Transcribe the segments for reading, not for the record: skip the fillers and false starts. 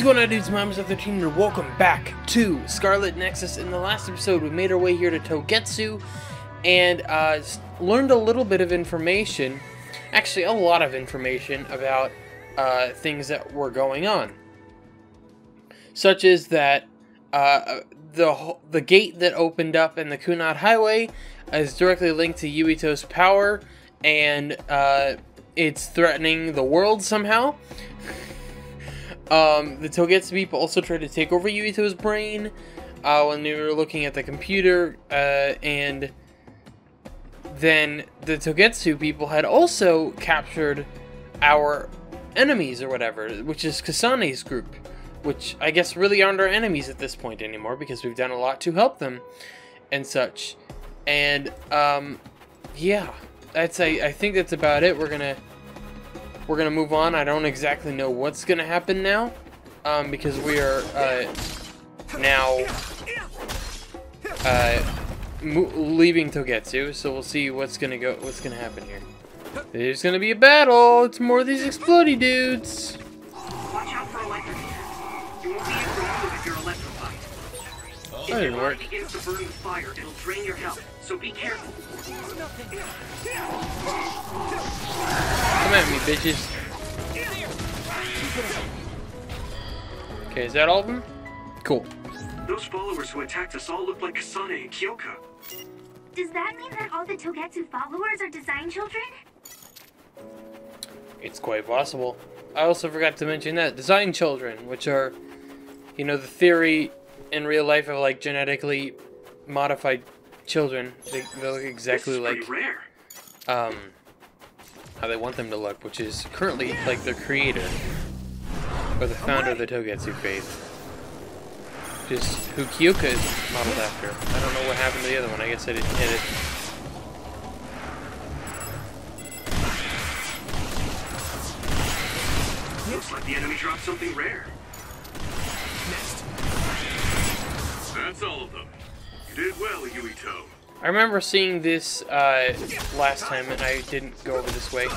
What is going on, dudes? My name is F13 and welcome back to Scarlet Nexus. In the last episode, we made our way here to Togetsu and learned a little bit of information, actually a lot of information about things that were going on. Such as that the gate that opened up in the Kunad Highway is directly linked to Yuito's power, and it's threatening the world somehow. The Togetsu people also tried to take over Yuito's brain when they were looking at the computer, and then the Togetsu people had also captured our enemies or whatever, which is Kasane's group, which I guess really aren't our enemies at this point anymore because we've done a lot to help them and such. And yeah, I think that's about it. We're gonna move on. I don't exactly know what's gonna happen now, because we are now leaving Togetsu. So we'll see what's gonna happen here. There's gonna be a battle. It's more of these explodey dudes. Watch out for electricators. You won't be able to move if you're electrified. That didn't work. If your body begins to burn with fire, it'll drain your health. So be careful. Come at me, bitches. Okay, is that all of them? Cool. Those followers who attacked us all look like Kasane and Kyoka. Does that mean that all the Togetsu followers are design children? It's quite possible. I also forgot to mention that design children, which are, you know, the theory in real life of like genetically modified children. They look exactly like rare. how they want them to look, which is currently like their creator or the founder of the Togetsu faith, just who Kyoka is modeled after. I don't know what happened to the other one. I guess I didn't hit it. Looks like the enemy dropped something rare. Next. That's all of them. You did well, Yuito. I remember seeing this last time, and I didn't go over this way.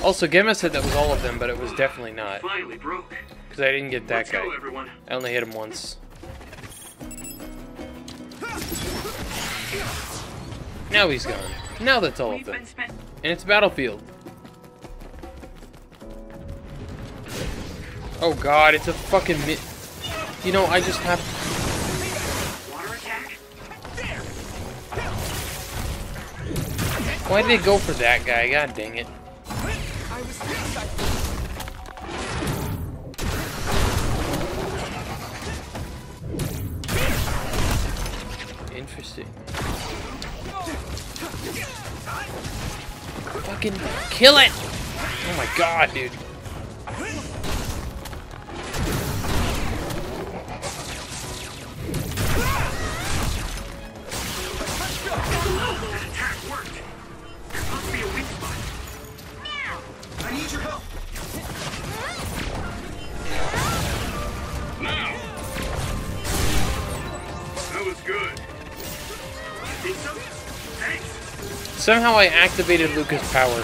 Also, Gemma said that was all of them, but it was definitely not. Finally broke. Because I didn't get that Let's guy. go, everyone. I only hit him once. Now he's gone. Now that's all of them. And it's Battlefield. Oh god, it's a fucking You know, I just have... Water attack? Why did they go for that guy? God dang it. Interesting. Fucking kill it! Oh my god, dude. That attack worked. There must be a weak spot. I need your help. Now. That was good. You think so? Thanks. Somehow I activated Luca's power.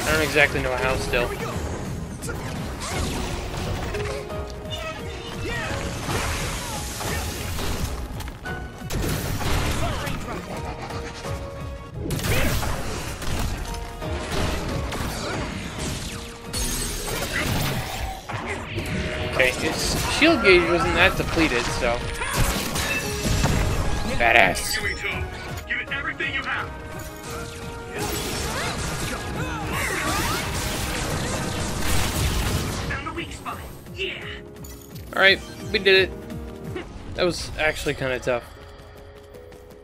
I don't exactly know how still. Okay, his shield gauge wasn't that depleted, so... Badass. Yuito, give it everything you have. Found the weak spot. Yeah. Alright, we did it. That was actually kind of tough.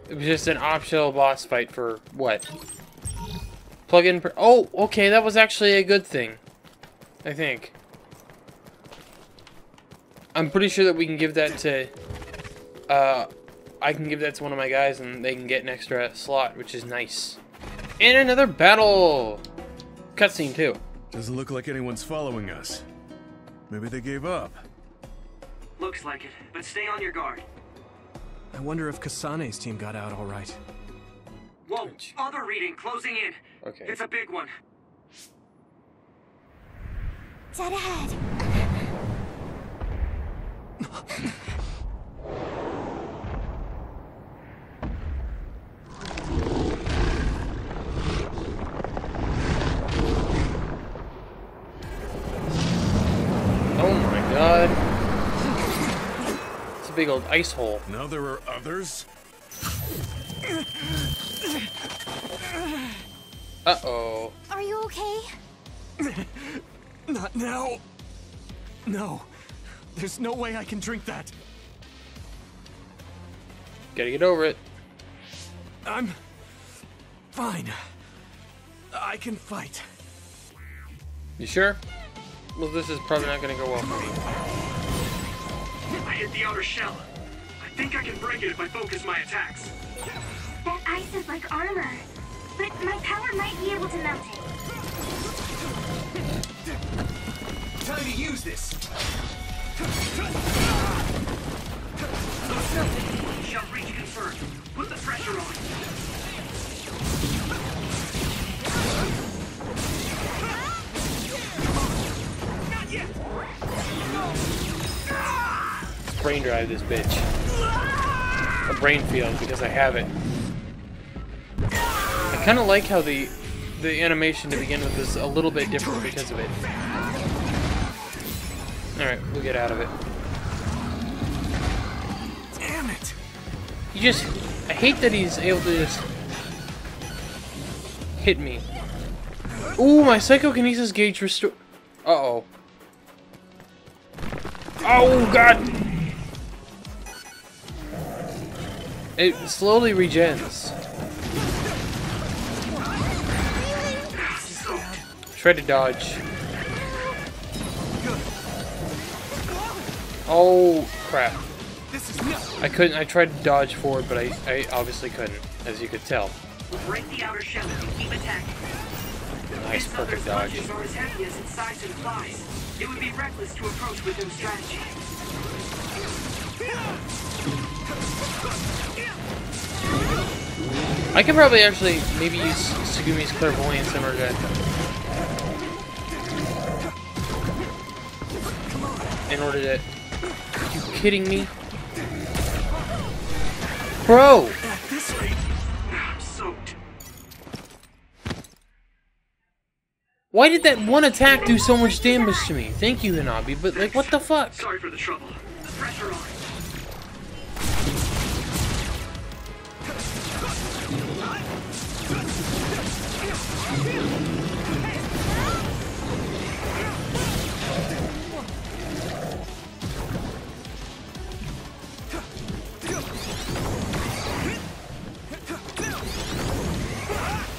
It was just an optional boss fight for what? Plug-in... Oh, okay, that was actually a good thing. I think. I'm pretty sure that we can give that to... I can give that to one of my guys and they can get an extra slot, which is nice. And another battle! Cutscene, too. Doesn't look like anyone's following us. Maybe they gave up. Looks like it, but stay on your guard. I wonder if Kasane's team got out all right. Whoa, other reading closing in. Okay. It's a big one. Dead ahead. Oh my god. It's a big old ice hole. Now there are others? Uh-oh. Are you okay? Not now. No. There's no way I can drink that. Gotta get over it. I'm fine. I can fight. You sure? Well, this is probably not gonna go well for me. I hit the outer shell. I think I can break it if I focus my attacks. That ice is like armor. But my power might be able to melt it. Time to use this. Shell breach confirmed. Put the pressure on. Not yet. Brain drive this bitch. A brain field, because I have it. I kind of like how the animation to begin with is a little bit different because of it. Alright, we'll get out of it. Damn it! I hate that he's able to just hit me. Ooh, my psychokinesis gauge restore. Uh-oh. Oh, God! It slowly regens. Try to dodge. Oh, crap. I couldn't. I tried to dodge forward, but I obviously couldn't, as you could tell. Break the outer shell and keep attacking. Nice, perfect dodge. These are as heavy as its size implies. It would be reckless to approach with no strategy. I could probably actually maybe use Tsugumi's clairvoyance in order to... Are you kidding me? Bro! I'm soaked. Why did that one attack do so much damage to me? Thank you, Hanabi, but like, what the fuck? Sorry for the trouble. Pressure on.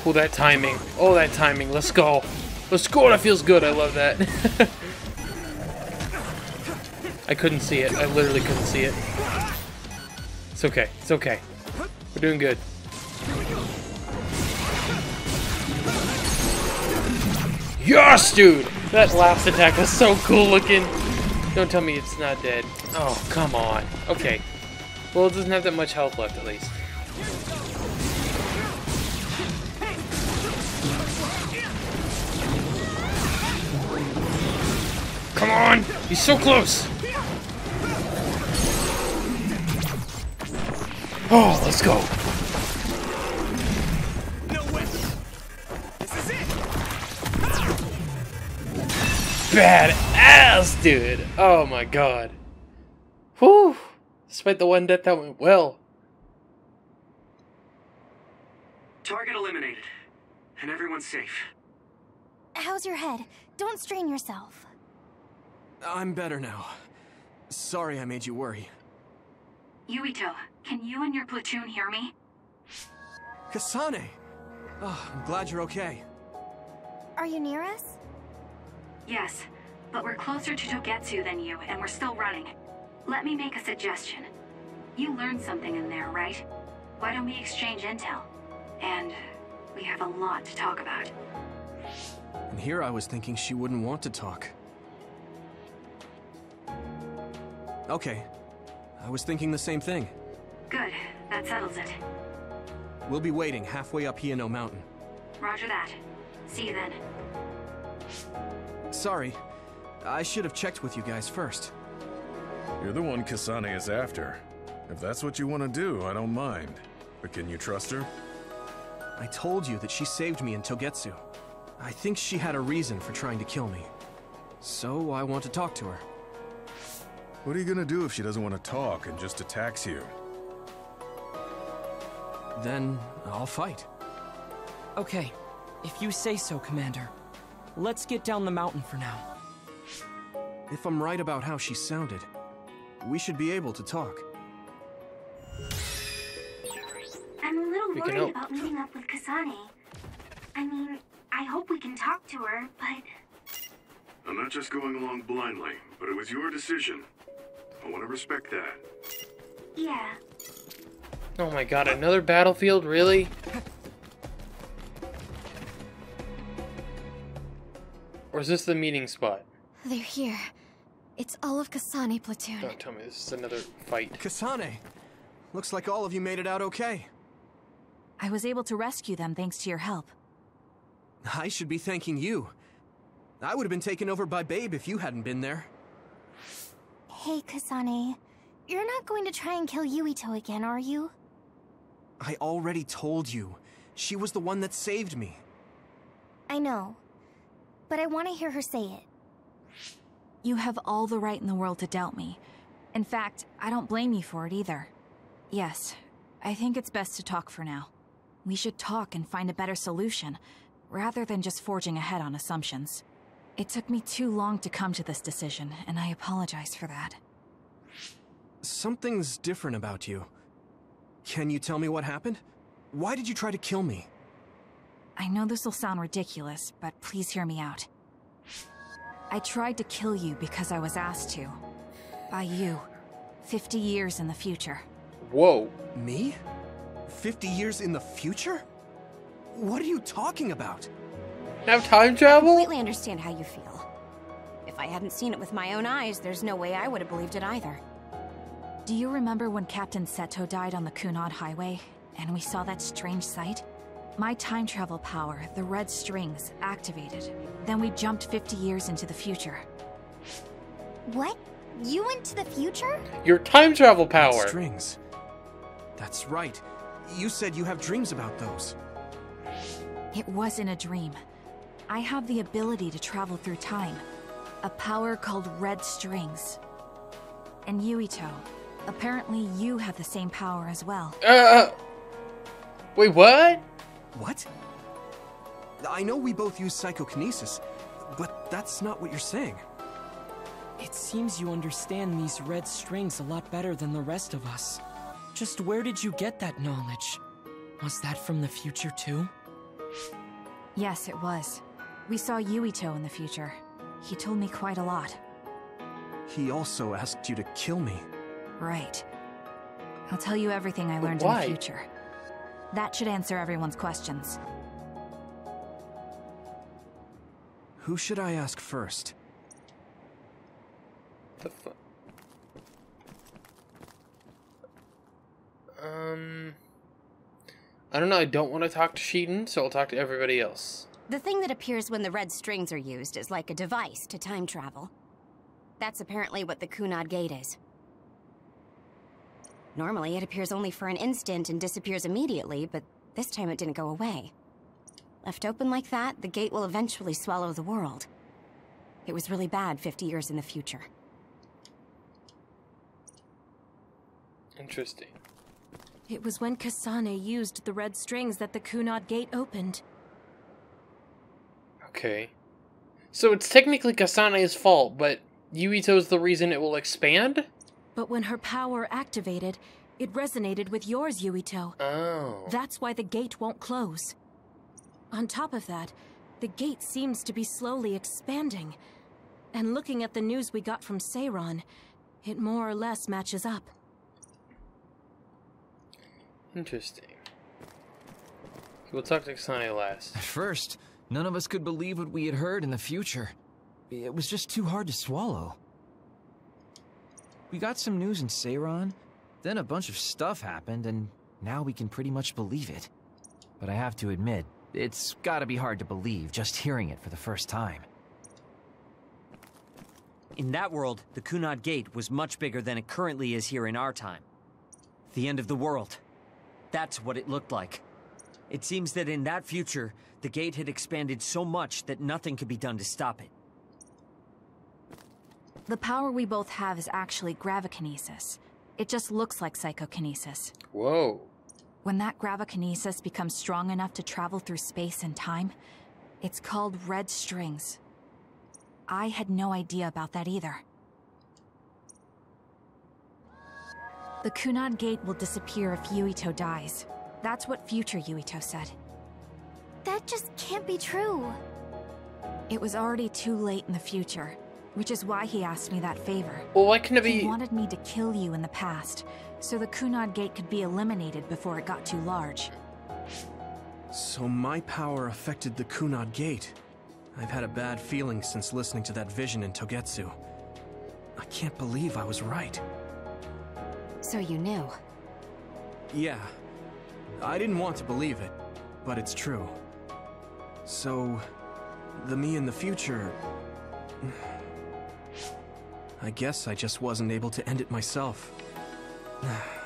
Oh, that timing. Oh, that timing. Let's go. Let's go. That feels good. I love that. I couldn't see it. I literally couldn't see it. It's okay. It's okay. We're doing good. Yes, dude! That last attack was so cool looking. Don't tell me it's not dead. Oh, come on. Okay. Well, it doesn't have that much health left, at least. Come on! He's so close! Oh, let's go. No way. This is it. Badass, dude! Oh my god. Whew! Despite the one death, that went well. Target eliminated. And everyone's safe. How's your head? Don't strain yourself. I'm better now. Sorry I made you worry. Yuito, can you and your platoon hear me? Kasane! Oh, I'm glad you're okay. Are you near us? Yes, but we're closer to Togetsu than you, and we're still running. Let me make a suggestion. You learned something in there, right? Why don't we exchange intel? And we have a lot to talk about. And here I was thinking she wouldn't want to talk. Okay. I was thinking the same thing. Good, that settles it. We'll be waiting halfway up Hino Mountain. Roger that. See you then. Sorry. I should have checked with you guys first. You're the one Kasane is after. If that's what you want to do, I don't mind. But can you trust her? I told you that she saved me in Togetsu. I think she had a reason for trying to kill me. So I want to talk to her. What are you gonna do if she doesn't want to talk and just attacks you? Then I'll fight. Okay, if you say so, Commander. Let's get down the mountain for now. If I'm right about how she sounded, we should be able to talk. I'm a little We can worried help. about meeting up with Kasane. I mean, I hope we can talk to her, but... I'm not just going along blindly, but it was your decision. I want to respect that. yeah. Oh my god, another battlefield? Really? Or is this the meeting spot? They're here. It's all of Kasane platoon. Don't tell me this is another fight. Kasane! Looks like all of you made it out okay. I was able to rescue them thanks to your help. I should be thanking you. I would have been taken over by Babe if you hadn't been there. Hey, Kasane. You're not going to try and kill Yuito again, are you? I already told you. She was the one that saved me. I know. But I want to hear her say it. You have all the right in the world to doubt me. In fact, I don't blame you for it either. Yes, I think it's best to talk for now. We should talk and find a better solution, rather than just forging ahead on assumptions. It took me too long to come to this decision, and I apologize for that. Something's different about you. Can you tell me what happened? Why did you try to kill me? I know this will sound ridiculous, but please hear me out. I tried to kill you because I was asked to. By you. 50 years in the future. Whoa. Me? 50 years in the future? What are you talking about? Have time travel? Completely understand how you feel. If I hadn't seen it with my own eyes, there's no way I would have believed it either. Do you remember when Captain Seto died on the Kunad Highway, and we saw that strange sight? My time travel power, the red strings, activated. Then we jumped 50 years into the future. What? You went to the future? Your time travel power. Strings. That's right. You said you have dreams about those. It wasn't a dream. I have the ability to travel through time. A power called red strings. And Yuito, apparently you have the same power as well. Wait, what? What? I know we both use psychokinesis, but that's not what you're saying. It seems you understand these red strings a lot better than the rest of us. Just where did you get that knowledge? Was that from the future too? Yes, it was. We saw Yuito in the future. He told me quite a lot. He also asked you to kill me. Right. I'll tell you everything I learned in the future. That should answer everyone's questions. Who should I ask first? The fuck? I don't know, I don't want to talk to Shiden, so I'll talk to everybody else. The thing that appears when the red strings are used is like a device to time travel. That's apparently what the Kunad Gate is. Normally, it appears only for an instant and disappears immediately, but this time it didn't go away. Left open like that, the gate will eventually swallow the world. It was really bad 50 years in the future. Interesting. It was when Kasane used the red strings that the Kunad Gate opened. Okay. So it's technically Kasane's fault, but Yuito's the reason it will expand? But when her power activated, it resonated with yours, Yuito. Oh. That's why the gate won't close. On top of that, the gate seems to be slowly expanding. And looking at the news we got from Seiron, it more or less matches up. Interesting. We'll talk to Kasane last. At first, none of us could believe what we had heard in the future. It was just too hard to swallow. We got some news in Seiron, then a bunch of stuff happened, and now we can pretty much believe it. But I have to admit, it's gotta be hard to believe just hearing it for the first time. In that world, the Kunad Gate was much bigger than it currently is here in our time. The end of the world. That's what it looked like. It seems that in that future, the gate had expanded so much that nothing could be done to stop it. The power we both have is actually gravikinesis. It just looks like psychokinesis. Whoa. When that gravikinesis becomes strong enough to travel through space and time, it's called red strings. I had no idea about that either. The Kunad Gate will disappear if Yuito dies. That's what future Yuito said. That just can't be true. It was already too late in the future, which is why he asked me that favor. Well, why couldn't it be... He wanted me to kill you in the past, so the Kunad Gate could be eliminated before it got too large. So my power affected the Kunad Gate. I've had a bad feeling since listening to that vision in Togetsu. I can't believe I was right. So you knew? Yeah. I didn't want to believe it, but it's true. So, the me in the future... I guess I just wasn't able to end it myself.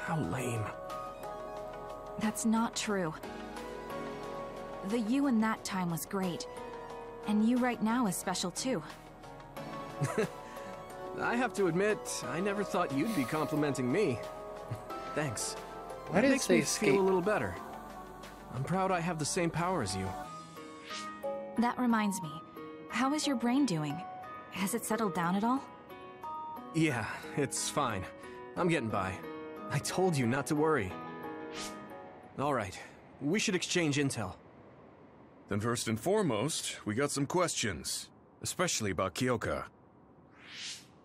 How lame. That's not true. The you in that time was great, and you right now is special too. I have to admit, I never thought you'd be complimenting me. Thanks. Why did it say makes me feel a little better. I'm proud I have the same power as you. That reminds me, how is your brain doing? Has it settled down at all? Yeah, it's fine. I'm getting by. I told you not to worry. Alright, we should exchange intel. Then first and foremost, we got some questions. Especially about Kyoka.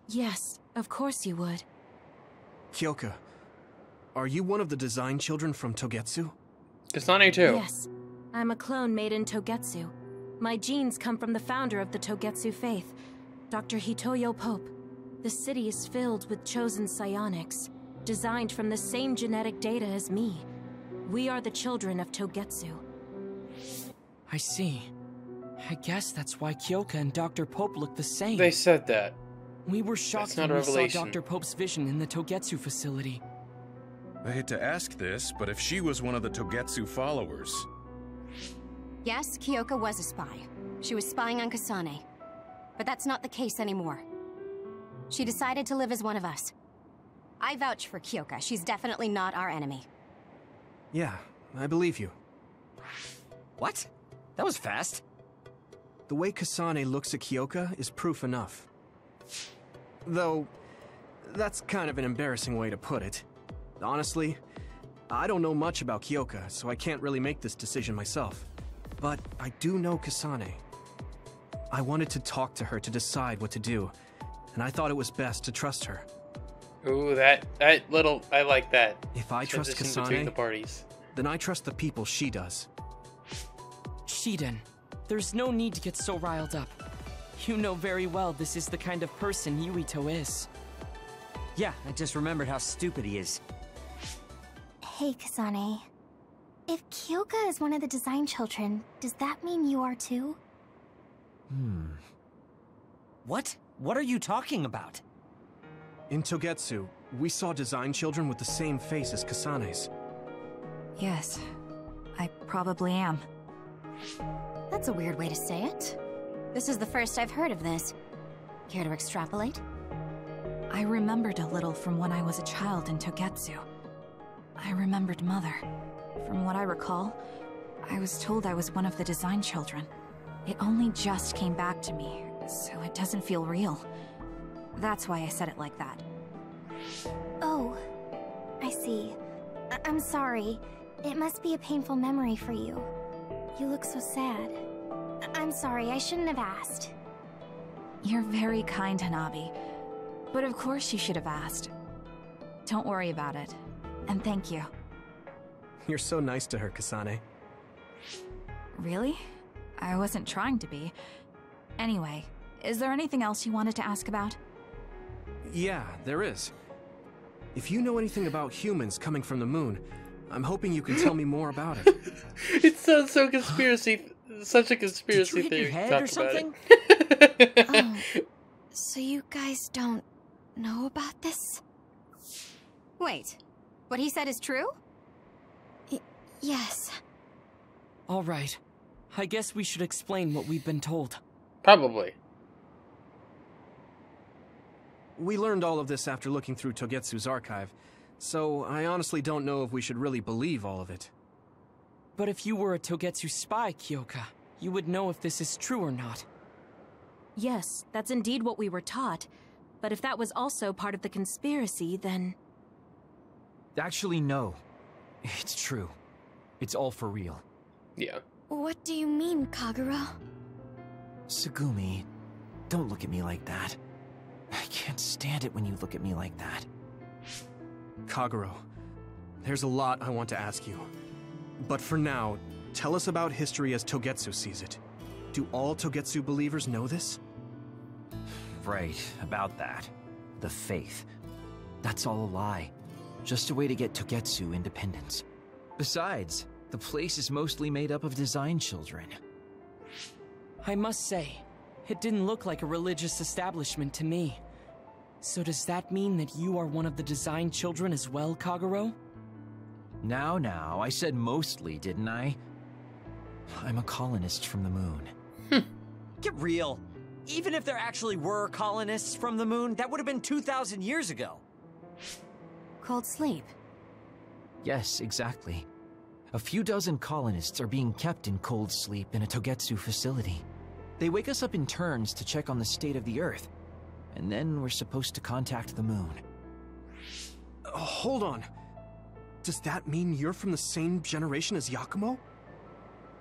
Yes, of course you would. Kyoka, are you one of the design children from Togetsu? Kasane too. Yes. I'm a clone made in Togetsu. My genes come from the founder of the Togetsu faith, Dr. Hitoyo Pope. The city is filled with chosen psionics, designed from the same genetic data as me. We are the children of Togetsu. I see. I guess that's why Kyoka and Dr. Pope look the same. They said that. We were shocked when we saw Dr. Pope's vision in the Togetsu facility. I hate to ask this, but if she was one of the Togetsu followers... Yes, Kyoka was a spy. She was spying on Kasane. But that's not the case anymore. She decided to live as one of us. I vouch for Kyoka. She's definitely not our enemy. Yeah, I believe you. What? That was fast. The way Kasane looks at Kyoka is proof enough. Though, that's kind of an embarrassing way to put it. Honestly, I don't know much about Kyoka, so I can't really make this decision myself. But I do know Kasane. I wanted to talk to her to decide what to do, and I thought it was best to trust her. Ooh, that little... I like that. If I trust Transition between the Kasane, parties. then I trust the people she does. Shiden, there's no need to get so riled up. You know very well this is the kind of person Yuito is. Yeah, I just remembered how stupid he is. Hey, Kasane. If Kyoka is one of the design children, does that mean you are too? What? What are you talking about? In Togetsu, we saw design children with the same face as Kasane's. Yes, I probably am. That's a weird way to say it. This is the first I've heard of this. Care to extrapolate? I remembered a little from when I was a child in Togetsu. I remembered Mother. From what I recall, I was told I was one of the design children. It only just came back to me, so it doesn't feel real. That's why I said it like that. Oh, I see. I'm sorry. It must be a painful memory for you. You look so sad. I'm sorry, I shouldn't have asked. You're very kind, Hanabi. But of course you should have asked. Don't worry about it. And thank you. You're so nice to her, Kasane. Really? I wasn't trying to be. Anyway, is there anything else you wanted to ask about? Yeah, there is. If you know anything about humans coming from the moon, I'm hoping you can tell me more about it. It sounds so conspiracy... Such a conspiracy Did you hit theory. your head or something? Oh, So you guys don't know about this? Wait, what he said is true? Yes. All right. I guess we should explain what we've been told. Probably. We learned all of this after looking through Togetsu's archive, so I honestly don't know if we should really believe all of it. But if you were a Togetsu spy, Kyoka, you would know if this is true or not. Yes, that's indeed what we were taught. But if that was also part of the conspiracy, then... Actually, no. It's true. It's all for real. Yeah. What do you mean, Kagero? Tsugumi, don't look at me like that. I can't stand it when you look at me like that. Kagero, there's a lot I want to ask you. But for now, tell us about history as Togetsu sees it. Do all Togetsu believers know this? Right, about that. The faith. That's all a lie. Just a way to get Togetsu independence. Besides, the place is mostly made up of design children. I must say, it didn't look like a religious establishment to me. So does that mean that you are one of the design children as well, Kagero? Now, I said mostly, didn't I? I'm a colonist from the moon. Get real. Even if there actually were colonists from the moon, that would have been 2,000 years ago. Cold sleep. Yes, exactly. A few dozen colonists are being kept in cold sleep in a Togetsu facility. They wake us up in turns to check on the state of the Earth, and then we're supposed to contact the moon. Hold on. Does that mean you're from the same generation as Yakumo?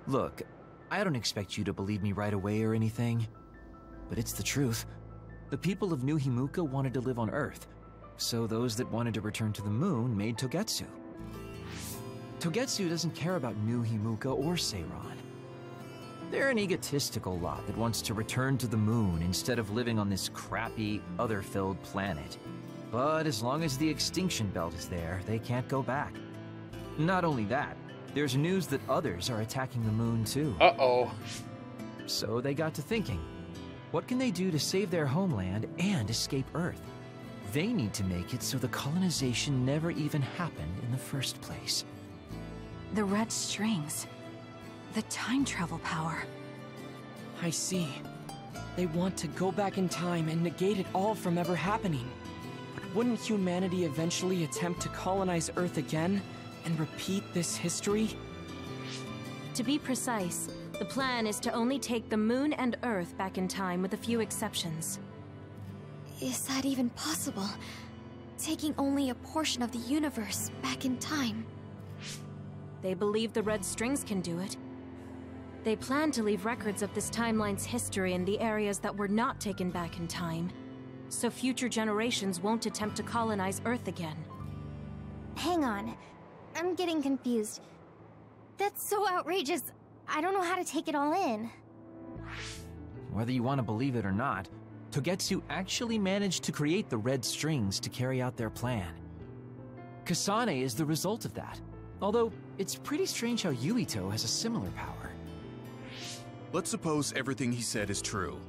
Look, I don't expect you to believe me right away or anything, but it's the truth. The people of New Himuka wanted to live on Earth, so those that wanted to return to the moon made Togetsu. Togetsu doesn't care about New Himuka or Seiron. They're an egotistical lot that wants to return to the moon instead of living on this crappy, other-filled planet. But as long as the extinction belt is there, they can't go back. Not only that, there's news that others are attacking the moon too. Uh-oh. So they got to thinking, what can they do to save their homeland and escape Earth? They need to make it so the colonization never even happened in the first place. The red strings. The time travel power. I see. They want to go back in time and negate it all from ever happening. But wouldn't humanity eventually attempt to colonize Earth again and repeat this history? To be precise, the plan is to only take the moon and Earth back in time with a few exceptions. Is that even possible? Taking only a portion of the universe back in time? They believe the red strings can do it. They plan to leave records of this timeline's history in the areas that were not taken back in time, so future generations won't attempt to colonize Earth again. Hang on. I'm getting confused. That's so outrageous. I don't know how to take it all in. Whether you want to believe it or not, Togetsu actually managed to create the red strings to carry out their plan. Kasane is the result of that, although it's pretty strange how Yuito has a similar power. Let's suppose everything he said is true.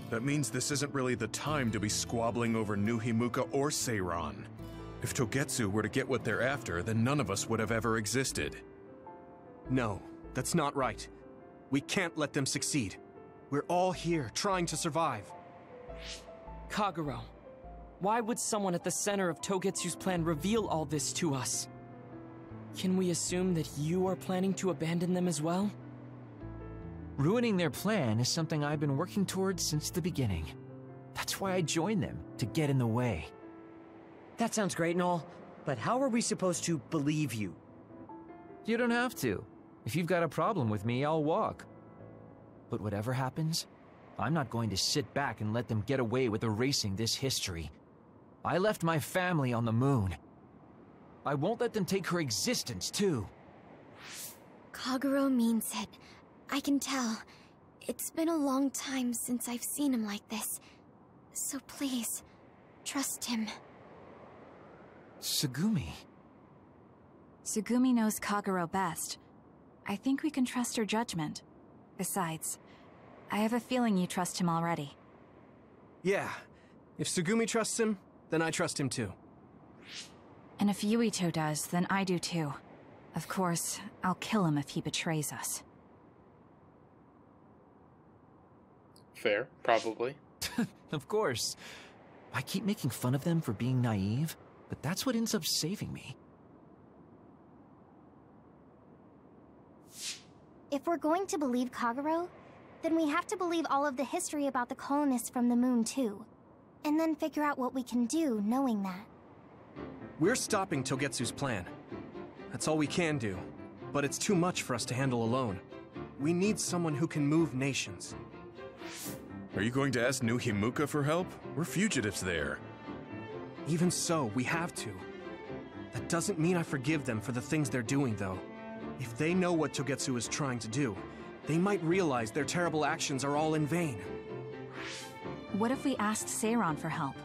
That means this isn't really the time to be squabbling over New Himuka or Seiron. If Togetsu were to get what they're after, then none of us would have ever existed. No, that's not right. We can't let them succeed. We're all here, trying to survive. Kagero, why would someone at the center of Togetsu's plan reveal all this to us? Can we assume that you are planning to abandon them as well? Ruining their plan is something I've been working towards since the beginning. That's why I joined them, to get in the way. That sounds great and all, but how are we supposed to believe you? You don't have to. If you've got a problem with me, I'll walk. But whatever happens, I'm not going to sit back and let them get away with erasing this history. I left my family on the moon. I won't let them take her existence, too. Kagero means it. I can tell. It's been a long time since I've seen him like this. So please, trust him. Tsugumi. Tsugumi knows Kagero best. I think we can trust her judgment. Besides, I have a feeling you trust him already. Yeah. If Tsugumi trusts him, then I trust him too. And if Yuito does, then I do too. Of course, I'll kill him if he betrays us. Fair, probably. Of course. I keep making fun of them for being naive, but that's what ends up saving me. If we're going to believe Kagero, then we have to believe all of the history about the colonists from the moon too. And then figure out what we can do knowing that. We're stopping Togetsu's plan. That's all we can do. But it's too much for us to handle alone. We need someone who can move nations. Are you going to ask New Himuka for help? We're fugitives there. Even so, we have to. That doesn't mean I forgive them for the things they're doing, though. If they know what Togetsu is trying to do, they might realize their terrible actions are all in vain. What if we asked Seiron for help?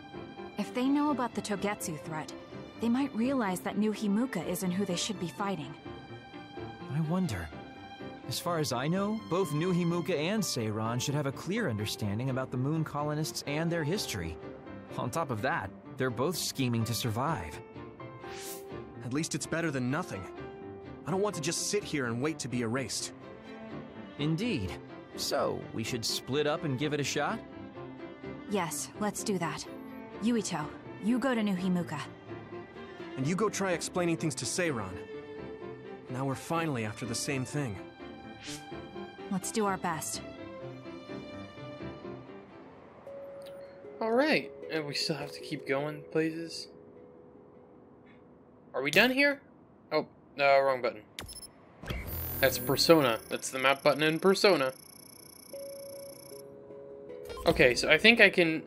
If they know about the Togetsu threat, they might realize that New Himuka isn't who they should be fighting. I wonder. As far as I know, both New Himuka and Seiron should have a clear understanding about the moon colonists and their history. On top of that, they're both scheming to survive. At least it's better than nothing. I don't want to just sit here and wait to be erased. Indeed. So, we should split up and give it a shot? Yes, let's do that. Yuito, you go to New Himuka. And you go try explaining things to Seiron. Now we're finally after the same thing. Let's do our best. Alright, and we still have to keep going places. Are we done here? Oh, wrong button. That's Persona. That's the map button in Persona. Okay, so I think I can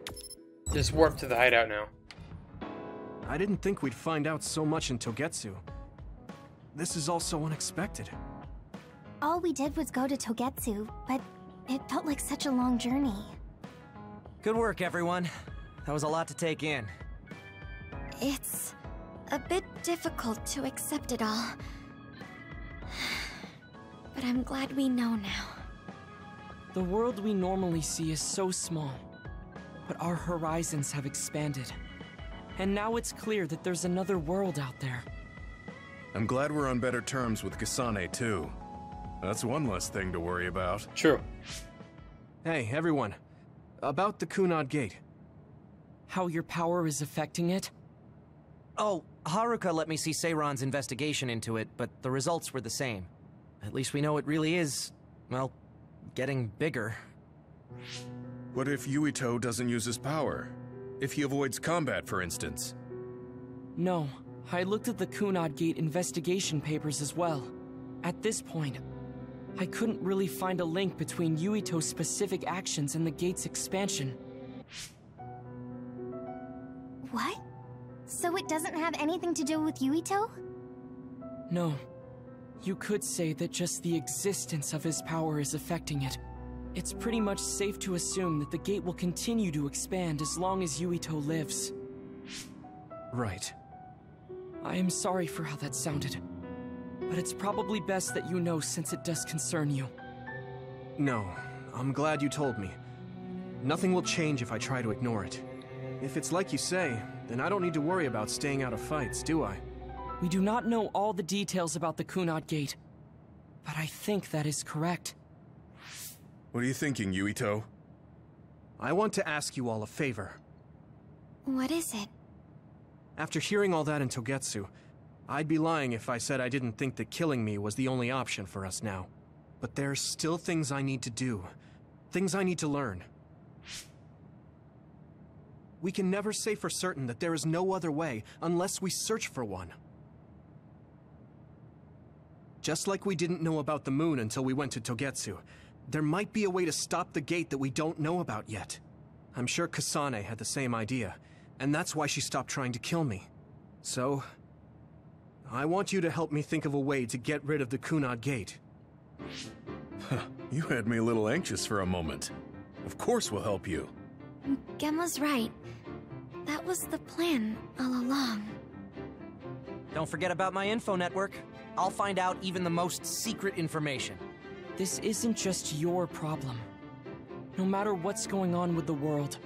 just warp to the hideout now. I didn't think we'd find out so much in Togetsu. This is all so unexpected. All we did was go to Togetsu, but it felt like such a long journey. Good work, everyone. That was a lot to take in. It's a bit difficult to accept it all. But I'm glad we know now. The world we normally see is so small, but our horizons have expanded. And now it's clear that there's another world out there. I'm glad we're on better terms with Kasane, too. That's one less thing to worry about. True. Hey, everyone. About the Kunad Gate. How your power is affecting it? Oh, Haruka let me see Seiron's investigation into it, but the results were the same. At least we know it really is, well, getting bigger. What if Yuito doesn't use his power? If he avoids combat, for instance? No, I looked at the Kunad Gate investigation papers as well. At this point, I couldn't really find a link between Yuito's specific actions and the gate's expansion. What? So it doesn't have anything to do with Yuito? No. You could say that just the existence of his power is affecting it. It's pretty much safe to assume that the gate will continue to expand as long as Yuito lives. Right. I am sorry for how that sounded, but it's probably best that you know since it does concern you. No, I'm glad you told me. Nothing will change if I try to ignore it. If it's like you say, then I don't need to worry about staying out of fights, do I? We do not know all the details about the Kunad Gate, but I think that is correct. What are you thinking, Yuito? I want to ask you all a favor. What is it? After hearing all that in Togetsu, I'd be lying if I said I didn't think that killing me was the only option for us now. But there's still things I need to do. Things I need to learn. We can never say for certain that there is no other way unless we search for one. Just like we didn't know about the moon until we went to Togetsu, there might be a way to stop the gate that we don't know about yet. I'm sure Kasane had the same idea, and that's why she stopped trying to kill me. So, I want you to help me think of a way to get rid of the Kunad Gate. You had me a little anxious for a moment. Of course we'll help you. Gemma's right. That was the plan all along. Don't forget about my info network. I'll find out even the most secret information. This isn't just your problem. No matter what's going on with the world,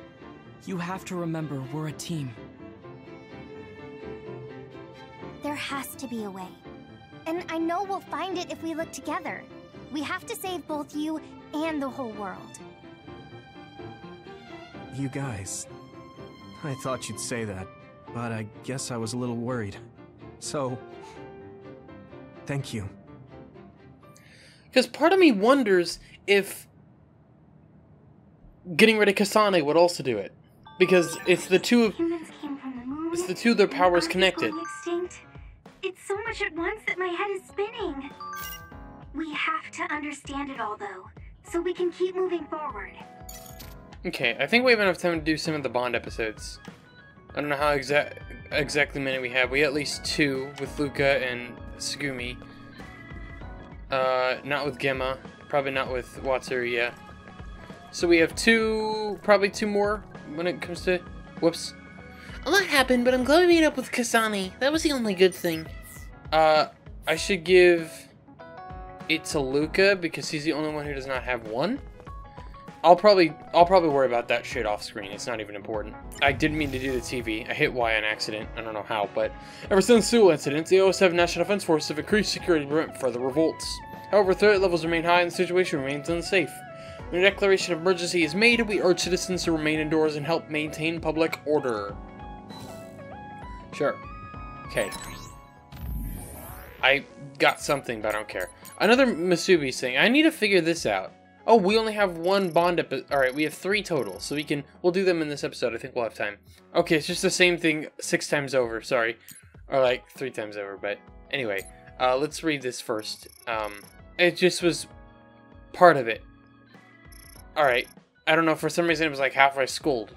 You have to remember we're a team. There has to be a way. And I know we'll find it if we look together. We have to save both you and the whole world. You guys... I thought you'd say that, but I guess I was a little worried. So... thank you. Because part of me wonders if getting rid of Kasane would also do it. Because it's the two of... It's the two of their powers connected. Extinct. It's so much at once that my head is spinning. We have to understand it all, though, so we can keep moving forward. Okay, I think we have enough time to do some of the Bond episodes. I don't know how exactly many we have. We have at least 2 with Luca and Tsugumi. Not with Gemma. Probably not with Watsuru, yeah. So we have 2, probably 2 more when it comes to... Whoops. A lot happened, but I'm glad we made up with Kasane. That was the only good thing. I should give it to Luca because he's the only one who does not have one. I'll probably worry about that shit off screen. It's not even important. I didn't mean to do the TV. I hit Y on accident. I don't know how, but ever since the Seoul incident, the 07 National Defense Force have increased security to prevent further revolts. However, threat levels remain high and the situation remains unsafe. When a declaration of emergency is made, we urge citizens to remain indoors and help maintain public order. Sure. Okay. I got something, but I don't care. Another Masubi's thing. I need to figure this out. Oh, we only have 1 Bond episode. Alright, we have 3 total, so we'll do them in this episode. I think we'll have time. Okay, it's just the same thing 6 times over, sorry. Or like 3 times over, but anyway. Let's read this first. It just was part of it. Alright. I don't know, for some reason it was like halfway scrolled.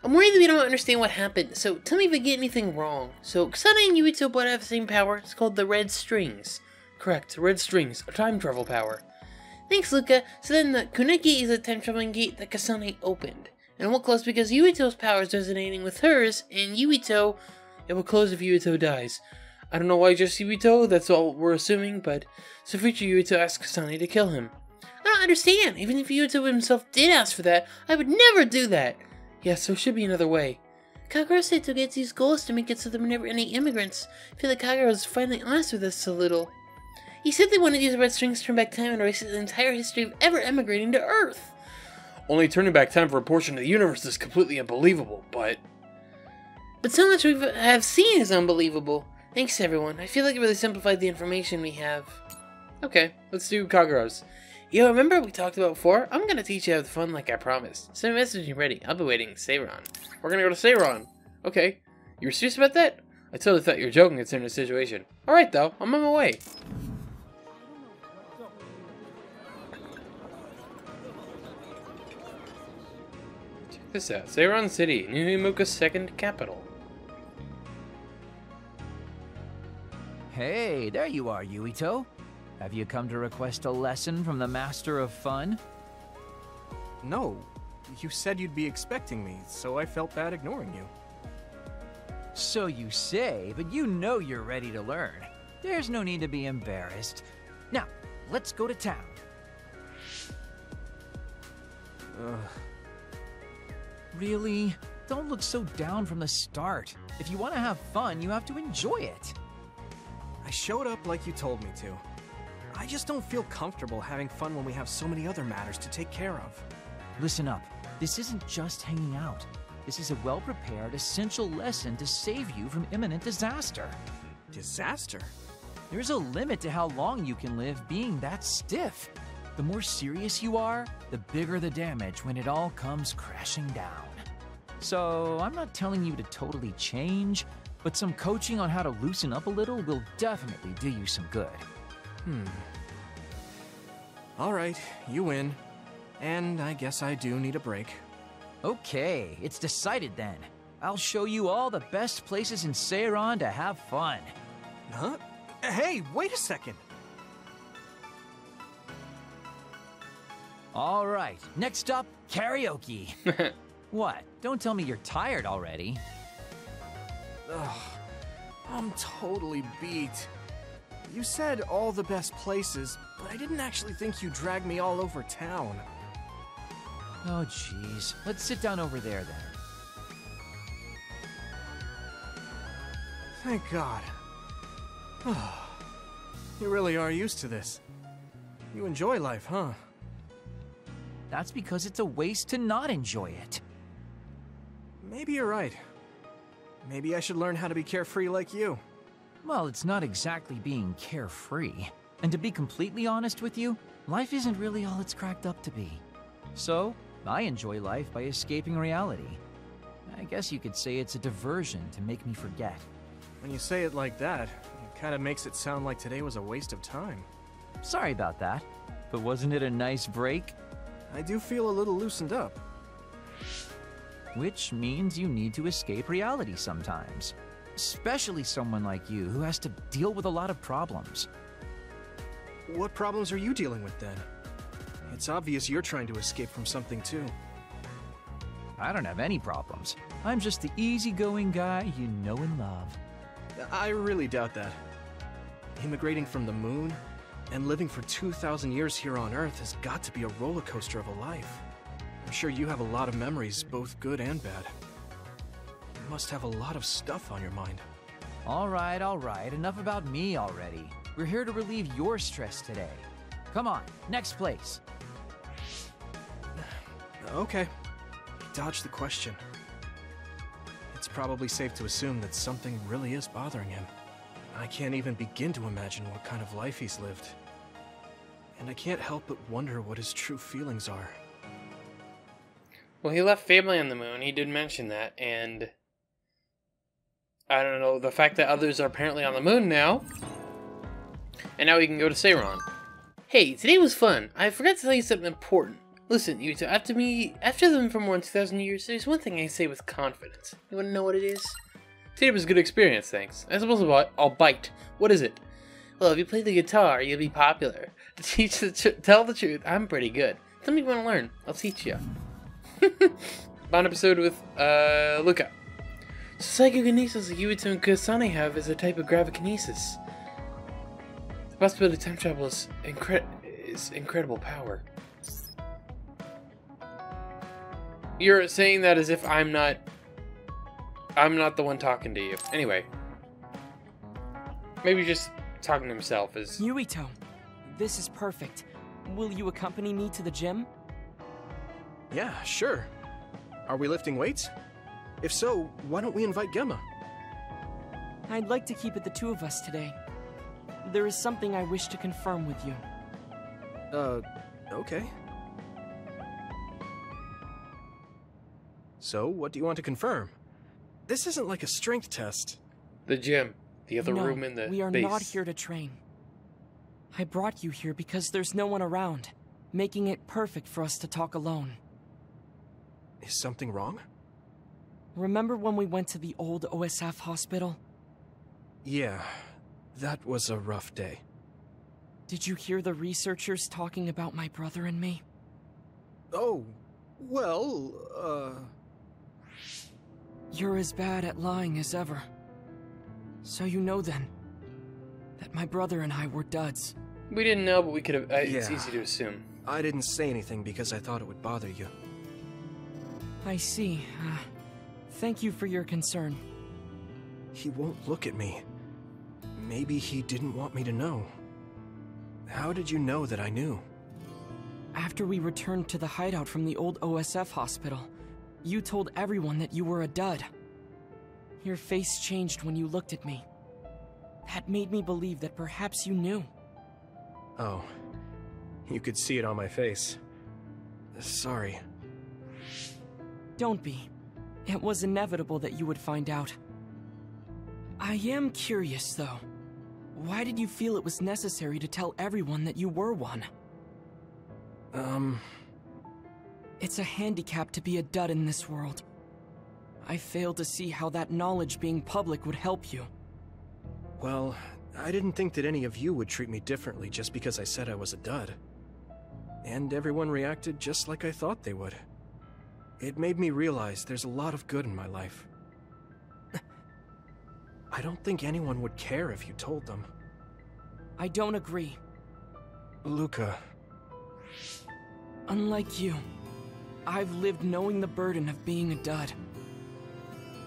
I'm worried that we don't understand what happened, so tell me if I get anything wrong. So, Kasane and Yuito both have the same power. It's called the Red Strings. Correct, Red Strings, a time travel power. Thanks, Luca. So then the Kunai Gate is a time traveling gate that Kasane opened. And it won't close because Yuito's power is resonating with hers, and Yuito... It will close if Yuito dies. I don't know why just Yuito, that's all we're assuming, but... So future Yuito asks Kasane to kill him. I don't understand. Even if Yuito himself did ask for that, I would never do that. Yes, so should be another way. Kagura said Togetsu's goal is to make it so there were never any immigrants. I feel like Kagura was finally honest with us a little. He said they wanted to use the Red Strings to turn back time and erase the entire history of ever emigrating to Earth. Only turning back time for a portion of the universe is completely unbelievable, but so much we have seen is unbelievable. Thanks, everyone. I feel like it really simplified the information we have. Okay, let's do Kagura's. Yo, remember we talked about before? I'm gonna teach you how to have fun like I promised. Send a message when you're ready. I'll be waiting. Seiron. We're gonna go to Seiron. Okay. You were serious about that? I totally thought you were joking considering the situation. Alright though, I'm on my way. Check this out. Seiron City, New Himuka's second capital. Hey, there you are, Yuito. Have you come to request a lesson from the Master of Fun? No. You said you'd be expecting me, so I felt bad ignoring you. So you say, but you know you're ready to learn. There's no need to be embarrassed. Now, let's go to town. Really? Don't look so down from the start. If you want to have fun, you have to enjoy it. I showed up like you told me to. I just don't feel comfortable having fun when we have so many other matters to take care of. Listen up. This isn't just hanging out. This is a well-prepared, essential lesson to save you from imminent disaster. Disaster? There's a limit to how long you can live being that stiff. The more serious you are, the bigger the damage when it all comes crashing down. So, I'm not telling you to totally change, but some coaching on how to loosen up a little will definitely do you some good. Alright, you win. And I guess I do need a break. Okay, it's decided then. I'll show you all the best places in Seiron to have fun. Huh? Hey, wait a second! Alright, next up, karaoke. What? Don't tell me you're tired already. Ugh, I'm totally beat. You said all the best places, but I didn't actually think you dragged me all over town. Oh, jeez. Let's sit down over there, then. Thank God. You really are used to this. You enjoy life, huh? That's because it's a waste to not enjoy it. Maybe you're right. Maybe I should learn how to be carefree like you. Well, it's not exactly being carefree. And to be completely honest with you, life isn't really all it's cracked up to be. So, I enjoy life by escaping reality. I guess you could say it's a diversion to make me forget. When you say it like that, it kind of makes it sound like today was a waste of time. Sorry about that, but wasn't it a nice break? I do feel a little loosened up. Which means you need to escape reality sometimes. Especially someone like you who has to deal with a lot of problems. What problems are you dealing with then? It's obvious you're trying to escape from something too. I don't have any problems. I'm just the easygoing guy you know and love. I really doubt that. Immigrating from the moon and living for 2,000 years here on Earth has got to be a roller coaster of a life. I'm sure you have a lot of memories, both good and bad. You must have a lot of stuff on your mind. All right, enough about me already. We're here to relieve your stress today. Come on, next place. Okay. Dodge the question. It's probably safe to assume that something really is bothering him. I can't even begin to imagine what kind of life he's lived. And I can't help but wonder what his true feelings are. Well, he left family on the moon. He did mention that, and I don't know, the fact that others are apparently on the moon now, and now we can go to Seiron. Hey, today was fun. I forgot to tell you something important. Listen, you two, after them for more than 2,000 years, there's one thing I say with confidence. You want to know what it is? Today was a good experience, thanks. I suppose I'll bite. What is it? Well, if you play the guitar, you'll be popular. Tell the truth, I'm pretty good. Tell me you want to learn. I'll teach you. Bond episode with, Luca. Psychokinesis like Yuito and Kasane have is a type of gravikinesis. The possibility of time travel is incredible power. You're saying that as if I'm not the one talking to you. Anyway. Maybe just talking to himself is... Yuito, this is perfect. Will you accompany me to the gym? Yeah, sure. Are we lifting weights? If so, why don't we invite Gemma? I'd like to keep it the two of us today. There is something I wish to confirm with you. Okay. So, what do you want to confirm? This isn't like a strength test. The gym. The other room in the base. We are not here to train. I brought you here because there's no one around, making it perfect for us to talk alone. Is something wrong? Remember when we went to the old OSF hospital? Yeah, that was a rough day. Did you hear the researchers talking about my brother and me? Oh, well, You're as bad at lying as ever. So you know then, that my brother and I were duds. We didn't know, but we could have... It's easy to assume. I didn't say anything because I thought it would bother you. I see. Thank you for your concern. He won't look at me. Maybe he didn't want me to know. How did you know that I knew? After we returned to the hideout from the old OSF hospital, you told everyone that you were a dud. Your face changed when you looked at me. That made me believe that perhaps you knew. Oh, you could see it on my face. Sorry. Don't be. It was inevitable that you would find out. I am curious, though. Why did you feel it was necessary to tell everyone that you were one? It's a handicap to be a dud in this world. I fail to see how that knowledge being public would help you. Well, I didn't think that any of you would treat me differently just because I said I was a dud. And everyone reacted just like I thought they would. It made me realize there's a lot of good in my life. I don't think anyone would care if you told them. I don't agree. Luca. Unlike you, I've lived knowing the burden of being a dud.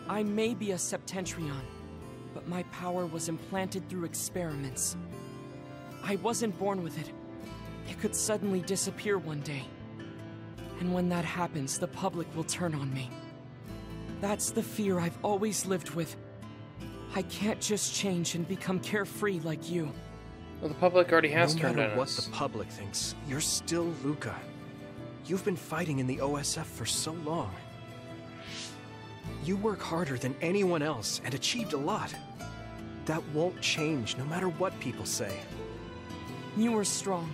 I may be a Septentrion, but my power was implanted through experiments. I wasn't born with it. It could suddenly disappear one day. And when that happens, the public will turn on me. That's the fear I've always lived with. I can't just change and become carefree like you. Well, the public already has turned on us. No matter what the public thinks, you're still Luca. You've been fighting in the OSF for so long. You work harder than anyone else and achieved a lot. That won't change no matter what people say. You are strong.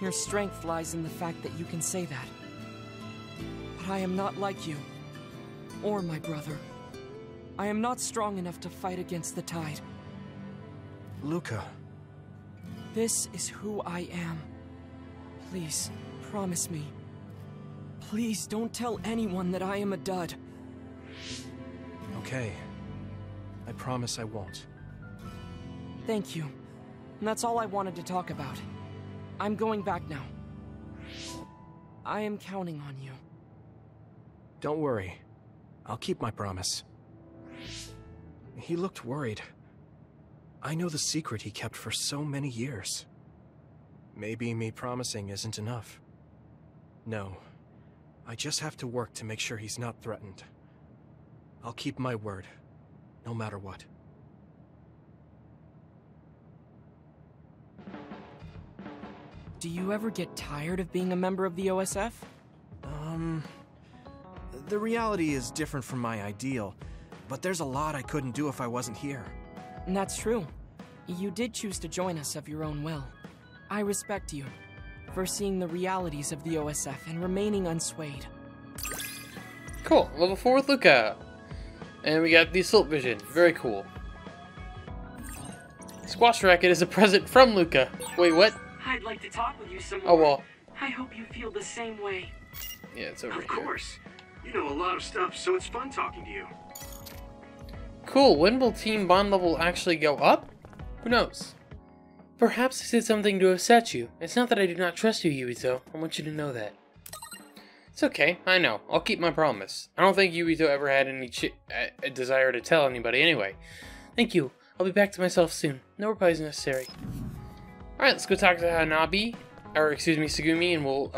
Your strength lies in the fact that you can say that. But I am not like you. Or my brother. I am not strong enough to fight against the tide. Luca. This is who I am. Please, promise me. Please don't tell anyone that I am a dud. Okay. I promise I won't. Thank you. And that's all I wanted to talk about. I'm going back now. I am counting on you. Don't worry. I'll keep my promise. He looked worried. I know the secret he kept for so many years. Maybe me promising isn't enough. No. I just have to work to make sure he's not threatened. I'll keep my word, no matter what. Do you ever get tired of being a member of the OSF? The reality is different from my ideal, but there's a lot I couldn't do if I wasn't here. And that's true. You did choose to join us of your own will. I respect you for seeing the realities of the OSF and remaining unswayed. Cool. Level 4 with Luca. And we got the Assault Vision. Very cool. Squash Racket is a present from Luca. Wait, what? I'd like to talk with you some more. Oh, well. I hope you feel the same way. Yeah, it's over here. Of course. You know a lot of stuff, so it's fun talking to you. Cool. When will Team Bond level actually go up? Who knows? Perhaps I did something to upset you. It's not that I do not trust you, Yuito. I want you to know that. It's okay. I know. I'll keep my promise. I don't think Yuito ever had any a desire to tell anybody anyway. Thank you. I'll be back to myself soon. No replies necessary. Alright, let's go talk to Hanabi. Or, excuse me, Tsugumi, and we'll,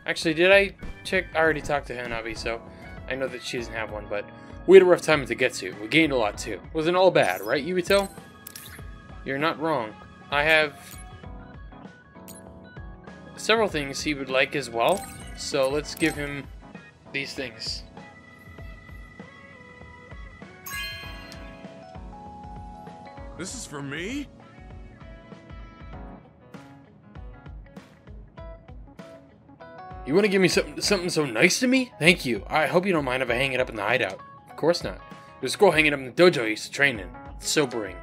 actually, did I check? I already talked to Hanabi, so I know that she doesn't have one, but we had a rough time at Togetsu. We gained a lot, too. Wasn't all bad, right, Yuito? You're not wrong. I have several things he would like as well, so let's give him these things. This is for me? You want to give me something so nice to me? Thank you. I hope you don't mind if I hang it up in the hideout. Of course not. There's a girl hanging up in the dojo I used to train in. It's sobering.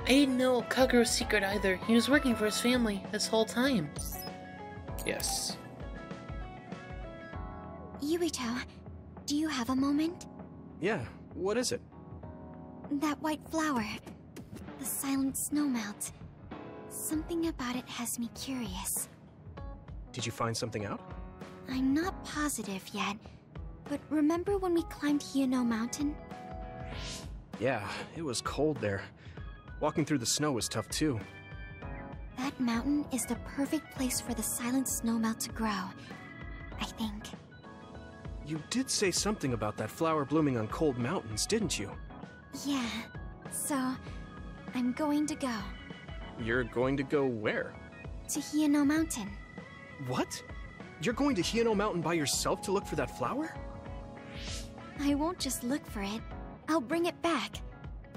I didn't know Kagero's secret either. He was working for his family this whole time. Yes. Yuito, do you have a moment? Yeah, what is it? That white flower. The silent snowmelt. Something about it has me curious. Did you find something out? I'm not positive yet, but remember when we climbed Hino Mountain? Yeah, it was cold there. Walking through the snow was tough too. That mountain is the perfect place for the silent snowmelt to grow, I think. You did say something about that flower blooming on cold mountains, didn't you? Yeah, so I'm going to go. You're going to go where? To Hino Mountain. What? You're going to Hino Mountain by yourself to look for that flower? I won't just look for it. I'll bring it back.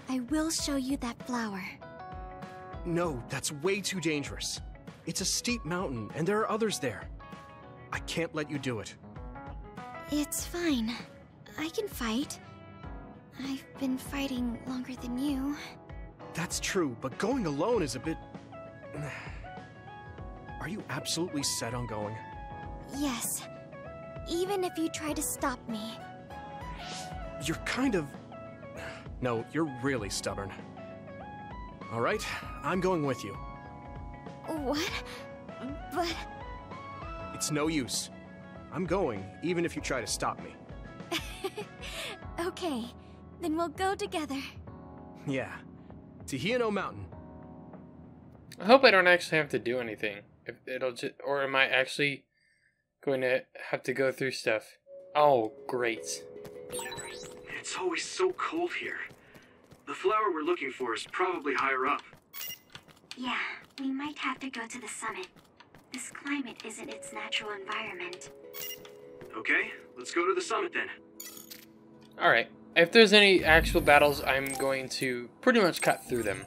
I will show you that flower. No, that's way too dangerous. It's a steep mountain, and there are others there. I can't let you do it. It's fine. I can fight. I've been fighting longer than you. That's true, but going alone is a bit... Are you absolutely set on going? Yes. Even if you try to stop me. You're kind of... No, you're really stubborn. Alright, I'm going with you. What? But... It's no use. I'm going, even if you try to stop me. Okay, then we'll go together. Yeah. To Hino Mountain. I hope I don't actually have to do anything. If it'll just, or am I actually going to have to go through stuff? Oh, great. It's always so cold here. The flower we're looking for is probably higher up. Yeah, we might have to go to the summit. This climate isn't its natural environment. Okay, let's go to the summit then. Alright. If there's any actual battles, I'm going to pretty much cut through them.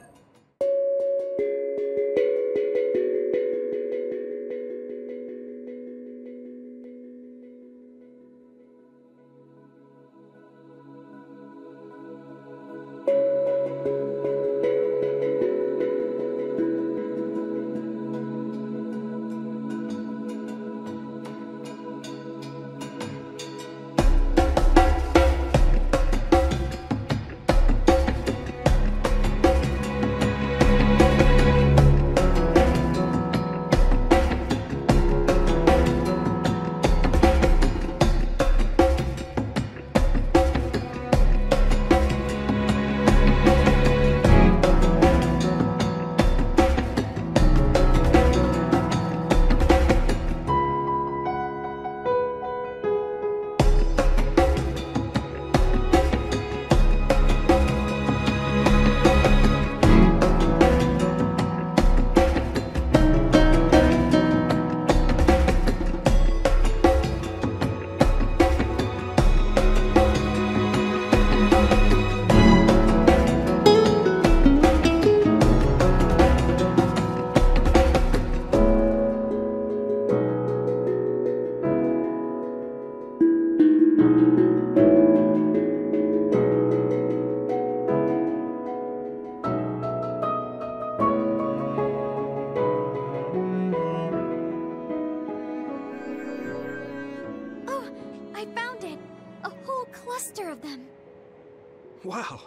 Wow.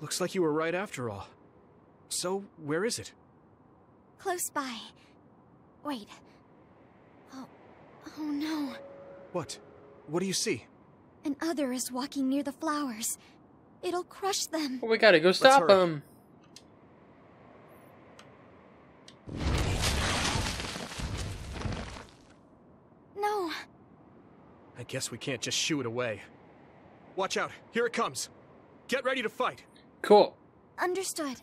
Looks like you were right after all. So, where is it? Close by. Wait. Oh no. What? What do you see? An other is walking near the flowers. It'll crush them. Well, we gotta go stop him. No. I guess we can't just shoo it away. Watch out. Here it comes. Get ready to fight. Cool. Understood.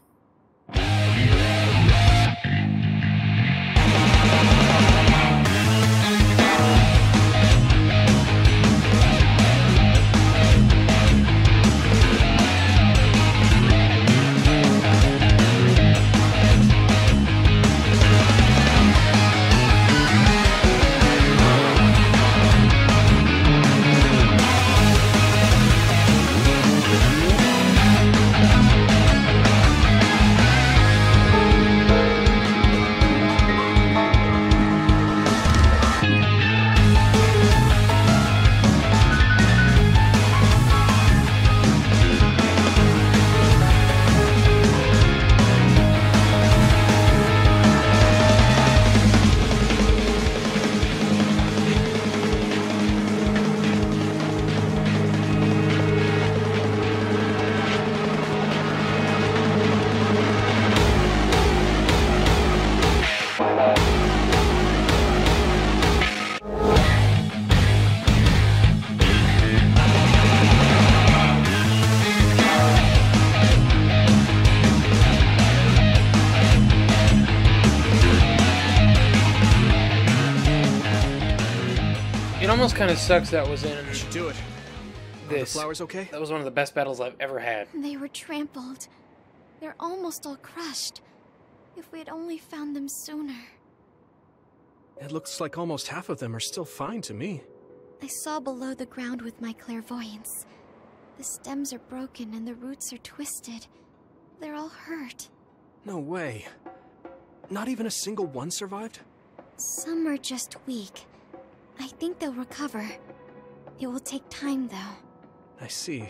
It almost kind of sucks that was in should do it. this. Are the flowers okay? That was one of the best battles I've ever had. They were trampled. They're almost all crushed. If we had only found them sooner. It looks like almost half of them are still fine to me. I saw below the ground with my clairvoyance. The stems are broken and the roots are twisted. They're all hurt. No way. Not even a single one survived? Some are just weak. I think they'll recover. It will take time, though. I see.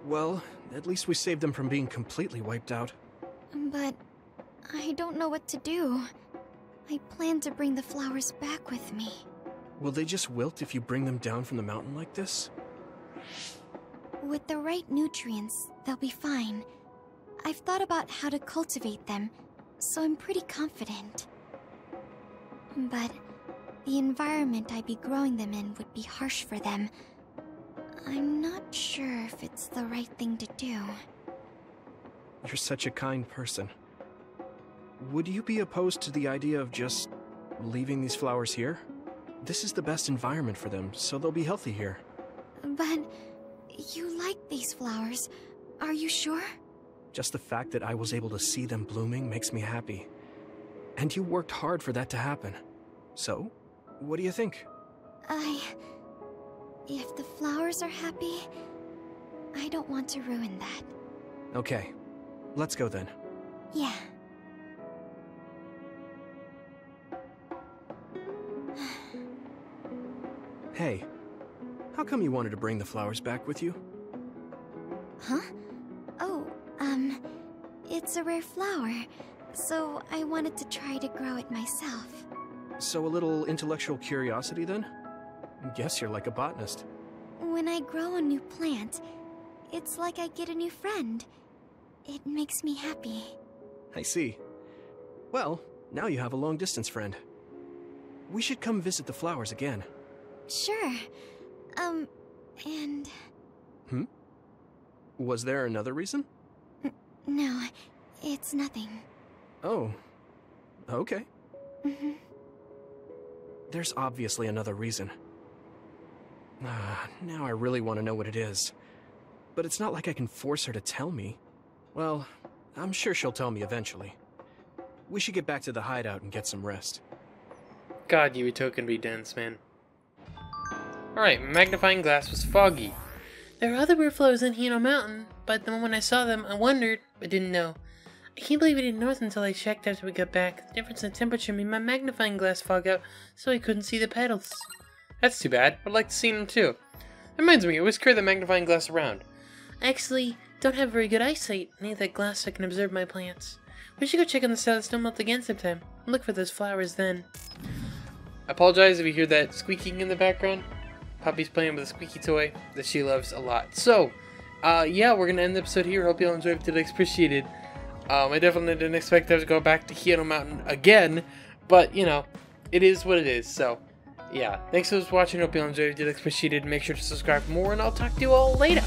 Well, at least we saved them from being completely wiped out. But I don't know what to do. I plan to bring the flowers back with me. Will they just wilt if you bring them down from the mountain like this? With the right nutrients, they'll be fine. I've thought about how to cultivate them, so I'm pretty confident. But the environment I'd be growing them in would be harsh for them. I'm not sure if it's the right thing to do. You're such a kind person. Would you be opposed to the idea of just leaving these flowers here? This is the best environment for them, so they'll be healthy here. But you like these flowers, are you sure? Just the fact that I was able to see them blooming makes me happy. And you worked hard for that to happen. So, what do you think? If the flowers are happy, I don't want to ruin that. Okay, let's go then. Yeah. Hey, how come you wanted to bring the flowers back with you? Huh? Oh, it's a rare flower, so I wanted to try to grow it myself. So a little intellectual curiosity then? Guess you're like a botanist. When I grow a new plant, it's like I get a new friend. It makes me happy. I see. Well, now you have a long-distance friend. We should come visit the flowers again. Sure. And... Was there another reason? No, it's nothing. Oh, okay. Mm-hmm. There's obviously another reason. Now I really want to know what it is. But it's not like I can force her to tell me. Well, I'm sure she'll tell me eventually. We should get back to the hideout and get some rest. God, Yuito can be dense, man. Alright, magnifying glass was foggy. There are other weird flowers in Hino Mountain, but the moment I saw them, I wondered, but didn't know. I can't believe we didn't notice until I checked after we got back. The difference in temperature made my magnifying glass fog out, so I couldn't see the petals. That's too bad. I'd like to see them too. That reminds me, I always carry the magnifying glass around. I actually don't have very good eyesight. I need that glass so I can observe my plants. We should go check on the cell that's don't melt again sometime. Look for those flowers then. I apologize if you hear that squeaking in the background. Poppy's playing with a squeaky toy that she loves a lot. So, yeah, we're going to end the episode here. Hope you all enjoyed. If you did, appreciate it. I definitely didn't expect to have to go back to Hino Mountain again. But, you know, it is what it is. So, yeah. Thanks for watching. Hope you all enjoyed. If you did, appreciate it. Make sure to subscribe for more. And I'll talk to you all later.